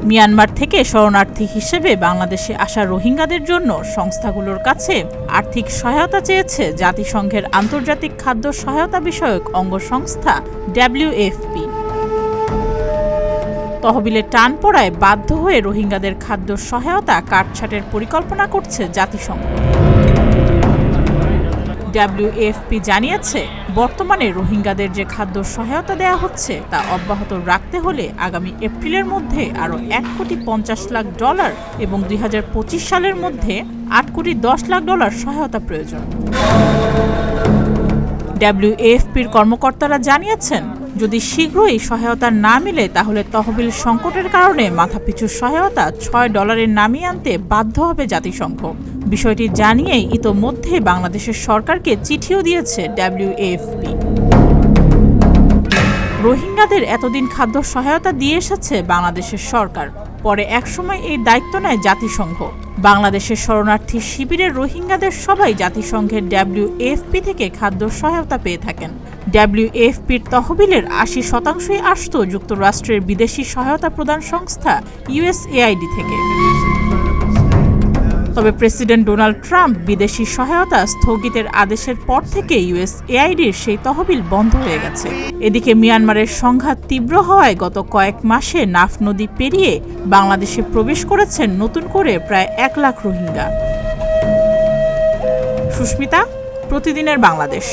Myanmar থেকে শরণার্থী হিসেবে বাংলাদেশে আসা রোহিঙ্গাদের জন্য সংস্থাগুলোর কাছে আর্থিক সহায়তা চেয়েছে জাতিসংঘের আন্তর্জাতিক খাদ্য সহায়তা বিষয়ক অঙ্গ সংস্থা WFP। তহবিলে টান পড়ায় বাধ্য হয়ে রোহিঙ্গাদের খাদ্য সহায়তা কাটছাঁটের পরিকল্পনা করছে জাতিসংঘ। WFP জানিয়েছে, বর্তমানে রোহিঙ্গাদের যে খাদ্য সহায়তা দেওয়া হচ্ছে তা অব্যাহত রাখতে হলে আগামী এপ্রিলের মধ্যে আরও $1.50 কোটি এবং 2025 সালের মধ্যে $8.10 কোটি সহায়তা প্রয়োজন। WFPর কর্মকর্তারা জানিয়েছেন, যদি শীঘ্রই সহায়তা না মিলে তাহলে তহবিল সংকটের কারণে মাথাপিছু সহায়তা $6 নামিয়ে আনতে বাধ্য হবে জাতিসংঘ। বিষয়টি জানিয়েই ইতোমধ্যে বাংলাদেশের সরকারকে চিঠিও দিয়েছে WFP। রোহিঙ্গাদের এতদিন খাদ্য সহায়তা দিয়ে এসেছে বাংলাদেশের সরকার, পরে একসময় এই দায়িত্ব নেয় জাতিসংঘ। বাংলাদেশের শরণার্থী শিবিরের রোহিঙ্গাদের সবাই জাতিসংঘের WFP থেকে খাদ্য সহায়তা পেয়ে থাকেন। WFPর তহবিলের 80% আসত যুক্তরাষ্ট্রের বিদেশি সহায়তা প্রদান সংস্থা USAID থেকে। তবে প্রেসিডেন্ট ডোনাল্ড ট্রাম্প বিদেশি সহায়তা স্থগিতের আদেশের পর থেকে USAIDর সেই তহবিল বন্ধ হয়ে গেছে। এদিকে মিয়ানমারের সংঘাত তীব্র হওয়ায় গত কয়েক মাসে নাফ নদী পেরিয়ে বাংলাদেশে প্রবেশ করেছেন নতুন করে প্রায় 1 লাখ রোহিঙ্গা। সুস্মিতা, প্রতিদিনের বাংলাদেশ।